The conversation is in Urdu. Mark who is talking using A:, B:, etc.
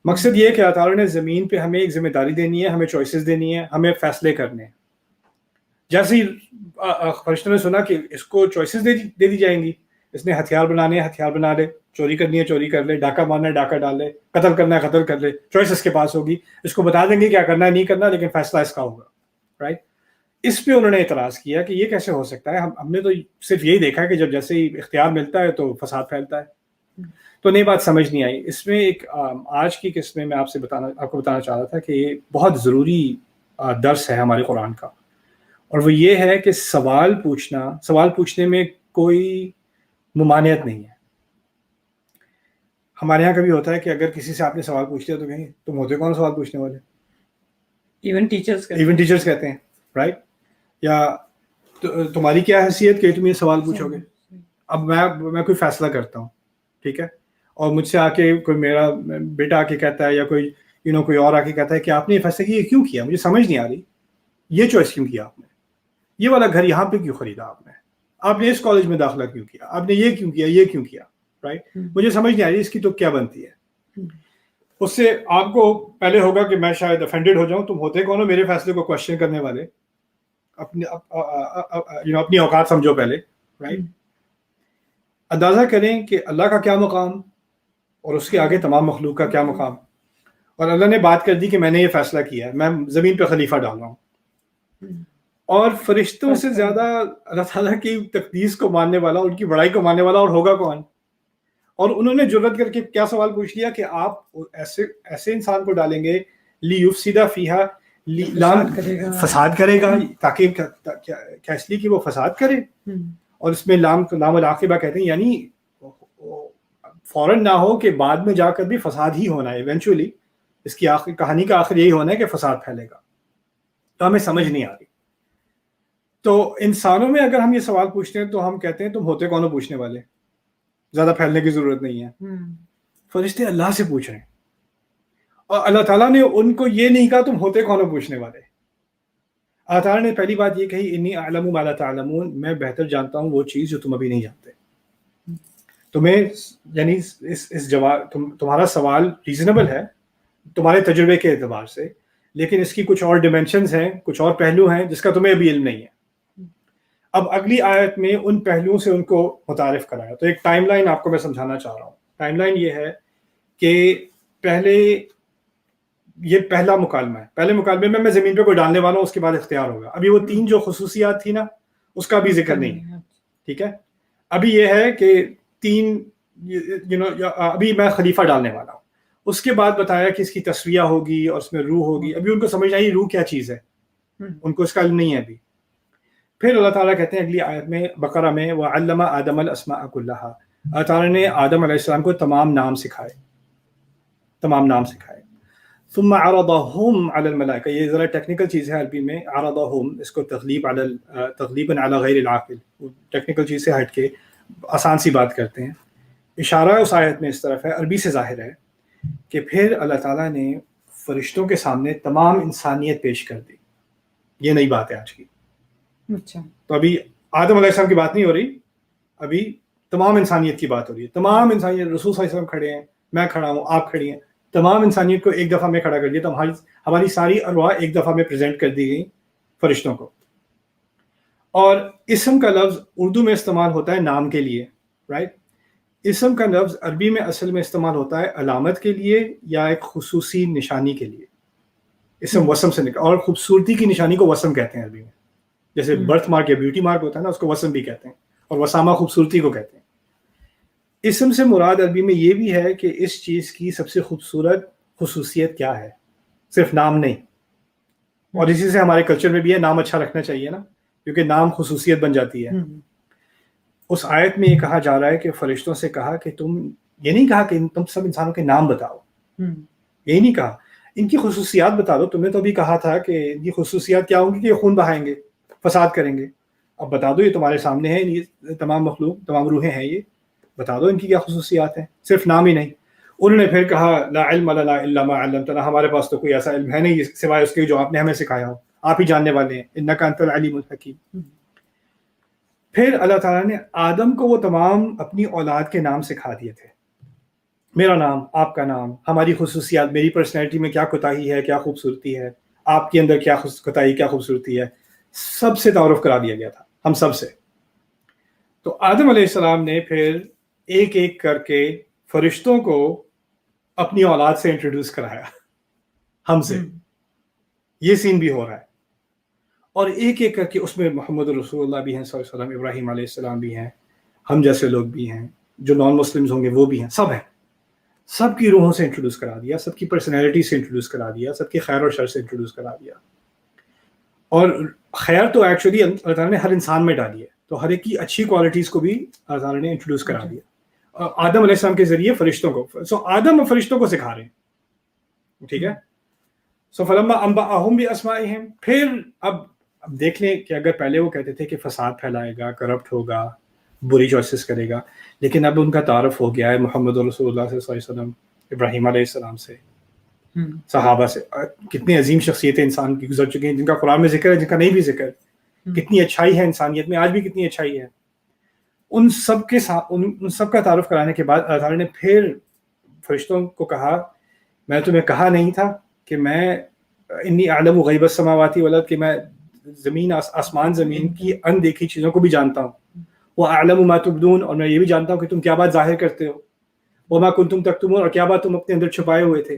A: مقصد یہ ہے کہ اللہ تعالیٰ نے زمین پہ ہمیں ایک ذمہ داری دینی ہے، ہمیں چوائسیز دینی ہے، ہمیں فیصلے کرنے ہیں. جیسے ہی فرشتوں نے سنا کہ اس کو چوائسیز دے دی جائیں گی، اس نے ہتھیار بنانے ہیں ہتھیار بنا لے، چوری کرنی ہے چوری کر لے، ڈاکہ مارنا ہے ڈاکہ ڈال لے، قتل کرنا ہے قتل کر لے، چوائس اس کے پاس ہوگی، اس کو بتا دیں گے کیا کرنا ہے نہیں کرنا، لیکن فیصلہ اس کا ہوگا. رائٹ؟ اس پہ انہوں نے اعتراض کیا کہ یہ کیسے ہو سکتا ہے، ہم نے تو صرف یہی دیکھا کہ جب جیسے ہی اختیار ملتا ہے تو فساد پھیلتا ہے. تو نئی بات سمجھ نہیں آئی. اس میں ایک آج کی قسط میں آپ کو بتانا چاہ رہا تھا کہ یہ بہت ضروری درس ہے ہمارے قرآن کا، اور وہ یہ ہے کہ سوال پوچھنے میں کوئی ممانعت نہیں ہے. ہمارے یہاں کبھی ہوتا ہے کہ اگر کسی سے آپ نے سوال پوچھ لیا تو کہیں تم ہوتے کون سوال پوچھنے والے؟ ایون ٹیچرز کہتے ہیں. رائٹ؟ یا تمہاری کیا حیثیت کہ تم یہ سوال پوچھو گے؟ اب میں کوئی فیصلہ کرتا ہوں، ٹھیک ہے، اور مجھ سے آ کے کوئی میرا بیٹا آ کے کہتا ہے یا کوئی کوئی اور آ کے کہتا ہے کہ آپ نے یہ فیصلہ کیا، یہ کیوں کیا؟ مجھے سمجھ نہیں آ رہی، یہ چوائس کیوں کیا آپ نے؟ یہ والا گھر یہاں پہ کیوں خریدا آپ نے اس کالج میں داخلہ کیوں کیا، آپ نے یہ کیوں کیا، یہ کیوں کیا؟ رائٹ؟ مجھے سمجھ نہیں آ رہی اس کی تو کیا بنتی ہے. اس سے آپ کو پہلے ہوگا کہ میں شاید افینڈیڈ ہو جاؤں، تم ہوتے کون ہو میرے فیصلے کو کوشچن کرنے والے، اپنی اوقات سمجھو پہلے. رائٹ؟ اندازہ کریں کہ اللہ کا کیا مقام اور اس کے آگے تمام مخلوق کا کیا مقام. اور اللہ نے بات کر دی کہ میں نے یہ فیصلہ کیا ہے، میں زمین پہ خلیفہ ڈال رہا ہوں، اور فرشتوں سے زیادہ اللہ تعالیٰ کی تقدیس کو ماننے والا، ان کی بڑائی کو ماننے والا اور ہوگا کون؟ اور انہوں نے جرأت کر کے کیا سوال پوچھ لیا کہ آپ ایسے انسان کو ڈالیں گے لیفسد فیہا، فساد کرے گا، تاکہ کیا اس لیے کہ وہ فساد کرے. اور اس میں لام العاقبہ کہتے ہیں، یعنی فوراً نہ ہو کہ بعد میں جا کر بھی فساد ہی ہونا ہے، ایونچولی اس کی کہانی کا آخر یہی ہونا ہے کہ فساد پھیلے گا. تو ہمیں سمجھ نہیں آ رہی. تو انسانوں میں اگر ہم یہ سوال پوچھتے ہیں تو ہم کہتے ہیں تم ہوتے کون ہو پوچھنے والے، زیادہ پھیلنے کی ضرورت نہیں ہے. فرشتے اللہ سے پوچھ رہے ہیں، اور اللہ تعالیٰ نے ان کو یہ نہیں کہا تم ہوتے کون ہو پوچھنے والے. اللہ تعالیٰ نے پہلی بات یہ کہی انی اعلم ما لا تعلمون، میں بہتر جانتا ہوں وہ چیز جو تم ابھی نہیں جانتے. تمہیں یعنی اس جواب تمہارا سوال ریزنیبل ہے تمہارے تجربے کے اعتبار سے، لیکن اس کی کچھ اور ڈیمینشنز ہیں، کچھ اور پہلو ہیں جس کا تمہیں ابھی علم نہیں ہے. اب اگلی آیت میں ان پہلوؤں سے ان کو متعارف کرایا. تو ایک ٹائم لائن آپ کو میں سمجھانا چاہ رہا ہوں. ٹائم لائن یہ ہے کہ یہ پہلا مکالمہ ہے. پہلے مکالمے میں زمین پہ کوئی ڈالنے والا ہوں، اس کے بعد اختیار ہوگا. ابھی وہ 3 جو خصوصیات تھی نا، اس کا بھی ذکر نہیں ہے. ٹھیک ہے، ابھی یہ ہے کہ 3 ابھی میں خلیفہ ڈالنے والا ہوں. اس کے بعد بتایا کہ اس کی تسویہ ہوگی اور اس میں روح ہوگی. ابھی ان کو سمجھ آئی روح کیا چیز ہے، ان کو اس کا علم نہیں ہے ابھی. پھر اللہ تعالیٰ کہتے ہیں اگلی آیت میں بقرہ میں وَعَلَّمَ آدَمَ الْأَسْمَاءَ كُلَّهَا، اللہ تعالیٰ نے آدم علیہ السلام کو تمام نام سکھائے. ثم عرضهم على الملائکہ، یہ ذرا ٹیکنیکل چیز ہے عربی میں. عرضهم اس کو تغلیباً علی غیر العاقل، ٹیکنیکل چیز سے ہٹ کے آسان سی بات کرتے ہیں. اشارہ اس آیت میں اس طرف ہے، عربی سے ظاہر ہے کہ پھر اللہ تعالیٰ نے فرشتوں کے سامنے تمام انسانیت پیش کر دی. یہ نئی بات ہے آج کی. اچھا، تو ابھی آدم علیہ السلام کی بات نہیں ہو رہی، ابھی تمام انسانیت کی بات ہو رہی ہے. تمام انسانیت، رسول صلی اللہ علیہ وسلم کھڑے ہیں، میں کھڑا ہوں، آپ کھڑی ہیں، تمام انسانیت کو ایک دفعہ میں کھڑا کر دیا. تو ہماری ساری ارواح ایک دفعہ میں پریزنٹ کر دی گئی فرشتوں کو. اور اسم کا لفظ اردو میں استعمال ہوتا ہے نام کے لیے. رائٹ؟ اسم کا لفظ عربی میں اصل میں استعمال ہوتا ہے علامت کے لیے یا ایک خصوصی نشانی کے لیے. اسم وسم سے نکل، اور خوبصورتی کی نشانی کو وسم کہتے ہیں عربی میں. جیسے برتھ مارک یا بیوٹی مارک ہوتا ہے نا، اس کو وسم بھی کہتے ہیں، اور وسامہ خوبصورتی کو کہتے ہیں. اسم سے مراد عربی میں یہ بھی ہے کہ اس چیز کی سب سے خوبصورت خصوصیت کیا ہے، صرف نام نہیں. اور اسی سے ہمارے کلچر میں بھی ہے، نام اچھا رکھنا چاہیے نا، کیونکہ نام خصوصیت بن جاتی ہے. اس آیت میں یہ کہا جا رہا ہے کہ فرشتوں سے کہا کہ تم یہ نہیں کہا کہ تم سب انسانوں کے نام بتاؤ، یہی نہیں کہا ان کی خصوصیات بتا دو. تم نے تو ابھی کہا تھا کہ ان کی خصوصیات کیا ہوں گی کہ یہ خون بہائیں گے، فساد کریں گے. اب بتا دو، یہ تمہارے سامنے ہے، یہ تمام مخلوق، تمام روحیں ہیں، یہ بتا دو ان کی کیا خصوصیات ہیں، صرف نام ہی نہیں. انہوں نے پھر کہا لا علم لنا الا ما علمتنا، ہمارے پاس تو کوئی ایسا علم ہے نہیں سوائے اس کے جو آپ نے ہمیں سکھایا ہو، آپ ہی جاننے والے ہیں، انک انت العلیم الحکیم. پھر اللہ تعالیٰ نے آدم کو وہ تمام اپنی اولاد کے نام سکھا دیے تھے. میرا نام، آپ کا نام، ہماری خصوصیات، میری پرسنالٹی میں کیا کوتاہی ہے، کیا خوبصورتی ہے، آپ کے اندر کیا کوتاہی، کیا خوبصورتی ہے، سب سے تعارف کرا دیا گیا تھا، ہم سب سے. تو آدم علیہ السلام نے پھر ایک ایک کر کے فرشتوں کو اپنی اولاد سے انٹروڈیوس کرایا ہم سے. یہ سین بھی ہو رہا ہے. اور ایک ایک کر کے اس میں محمد رسول اللہ بھی ہیں صلی اللہ علیہ وسلم، ابراہیم علیہ السلام بھی ہیں، ہم جیسے لوگ بھی ہیں، جو نان مسلمز ہوں گے وہ بھی ہیں، سب ہیں. سب کی روحوں سے انٹروڈیوس کرا دیا، سب کی پرسنالٹی سے انٹروڈیوس کرا دیا، سب کی خیر اور شر سے انٹروڈیوس کرا دیا. اور خیر تو ایکچولی اللہ تعالیٰ نے ہر انسان میں ڈالی ہے، تو ہر ایک کی اچھی کوالٹیز کو بھی اللہ تعالیٰ نے انٹروڈیوس کرا دیا آدم علیہ السلام کے ذریعے فرشتوں کو. سو آدم فرشتوں کو سکھا رہے ہیں، ٹھیک ہے. سو فلما انبأهم باسمائهم، پھر اب دیکھ لیں کہ اگر پہلے وہ کہتے تھے کہ فساد پھیلائے گا، کرپٹ ہوگا، بری چوائسز کرے گا، لیکن اب ان کا تعارف ہو گیا ہے محمد رسول اللہ صلی اللہ علیہ وسلم، ابراہیم علیہ السلام سے، صحابہ سے. کتنی عظیم شخصیتیں انسان کی گزر چکی ہیں، جن کا قرآن میں ذکر ہے، جن کا نہیں بھی ذکر. کتنی اچھائی ہے انسانیت میں، آج بھی کتنی اچھائی ہے. ان سب کے ساتھ ان سب کا تعارف کرانے کے بعد اللہ تعالیٰ نے پھر فرشتوں کو کہا، میں تمہیں کہا نہیں تھا کہ میں انی اعلم غیب السماوات والارض، کہ میں زمین آسمان زمین کی اندیکھی چیزوں کو بھی جانتا ہوں. وہ اعلم ما تبدون، اور میں یہ بھی جانتا ہوں کہ تم کیا بات ظاہر کرتے ہو. وما کنتم تکتمون، اور کیا بات تم اپنے اندر چھپائے ہوئے تھے.